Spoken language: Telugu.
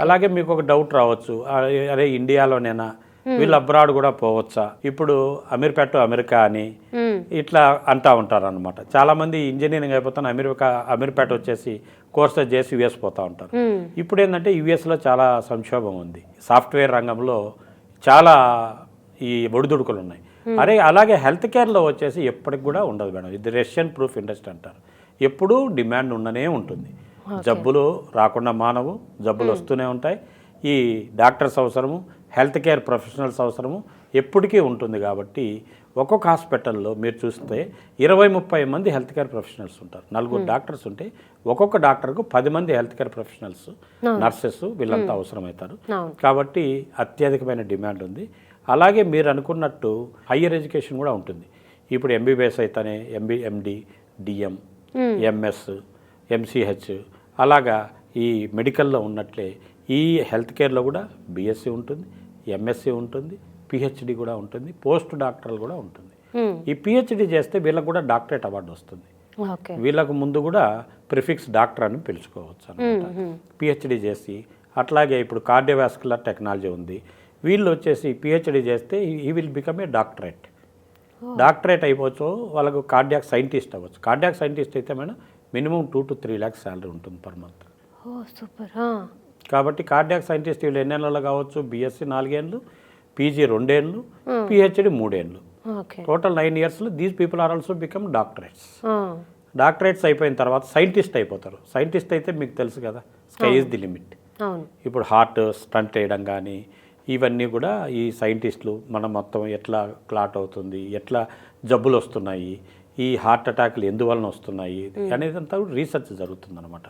అలాగే మీకు ఒక డౌట్ రావచ్చు, అరే ఇండియాలోనేనా, వీళ్ళు అబ్రాడ్ కూడా పోవచ్చా, ఇప్పుడు అమీర్పేట అమెరికా అని ఇట్లా అంటా ఉంటారు అనమాట. చాలా మంది ఇంజనీరింగ్ అయిపోతాను అమీర్పేట వచ్చేసి కోర్స్ చేసి యుఎస్ పోతా ఉంటారు. ఇప్పుడు ఏంటంటే యుఎస్లో చాలా సంక్షోభం ఉంది, సాఫ్ట్వేర్ రంగంలో చాలా ఈ ఒడిదుడుకులు ఉన్నాయి. అరే అలాగే హెల్త్ కేర్లో వచ్చేసి ఎప్పటికి కూడా ఉండదు మేడం, ఇది రష్యన్ ప్రూఫ్ ఇండస్ట్రీ అంటారు. ఎప్పుడూ డిమాండ్ ఉండనే ఉంటుంది. జబ్బులు రాకుండా మానవు, జబ్బులు వస్తూనే ఉంటాయి. ఈ డాక్టర్స్ అవసరము, హెల్త్ కేర్ ప్రొఫెషనల్స్ అవసరము ఎప్పటికీ ఉంటుంది. కాబట్టి ఒక్కొక్క హాస్పిటల్లో మీరు చూస్తే 20-30 మంది హెల్త్ కేర్ ప్రొఫెషనల్స్ ఉంటారు. 4 డాక్టర్స్ ఉంటే ఒక్కొక్క డాక్టర్కు 10 మంది హెల్త్ కేర్ ప్రొఫెషనల్స్, నర్సెస్ వీళ్ళంతా అవసరమవుతారు. కాబట్టి అత్యధికమైన డిమాండ్ ఉంది. అలాగే మీరు అనుకున్నట్టు హయ్యర్ ఎడ్యుకేషన్ కూడా ఉంటుంది. ఇప్పుడు ఎంబీబీఎస్ అయితేనే ఎండి, డిఎం, ఎంఎస్, ఎంసీహెచ్, అలాగా ఈ మెడికల్లో ఉన్నట్లే ఈ హెల్త్ కేర్లో కూడా బీఎస్సీ ఉంటుంది, ఎంఎస్సీ ఉంటుంది, పిహెచ్డి కూడా ఉంటుంది, పోస్ట్ డాక్టరల్ కూడా ఉంటుంది. ఈ పిహెచ్డి చేస్తే వీళ్ళకు కూడా డాక్టరేట్ అవార్డు వస్తుంది. వీళ్ళకు ముందు కూడా ప్రిఫిక్స్ డాక్టర్ అని పిలుచుకోవచ్చు అనమాట పిహెచ్డి చేసి. అట్లాగే ఇప్పుడు కార్డియోవాస్కులర్ టెక్నాలజీ ఉంది, వీళ్ళు వచ్చేసి పిహెచ్డి చేస్తే ఈ విల్ బికమ్ ఏ డాక్టరేట్ అయిపోవచ్చు. వాళ్ళకు కార్డియాక్ సైంటిస్ట్ అవ్వచ్చు. కార్డియాక్ సైంటిస్ట్ అయితే madam minimum 2 to 3 lakhs salary ఉంటుంది పర్ మంత్. సూపర్. కాబట్టి కార్డియాక్ సైంటిస్ట్ వీళ్ళు ఎన్నేళ్ళు కావచ్చు, బీఎస్సీ 4 ఏళ్ళు, పీజీ 2 ఏళ్ళు, పిహెచ్డి 3 ఏళ్ళు, total 9 years. These people are also become doctorates. Doctorates అయిపోయిన తర్వాత సైంటిస్ట్ అయిపోతారు. సైంటిస్ట్ అయితే మీకు తెలుసు కదా, స్కై ఈజ్ ది లిమిట్. ఇప్పుడు హార్ట్ స్టంట్ వేయడం కానీ ఇవన్నీ కూడా ఈ సైంటిస్టులు మనం మొత్తం ఎట్లా క్లాట్ అవుతుంది, ఎట్లా జబ్బులు వస్తున్నాయి, ఈ హార్ట్ అటాక్లు ఎందువలన వస్తున్నాయి అనేది అంతా రీసెర్చ్ జరుగుతుంది అనమాట.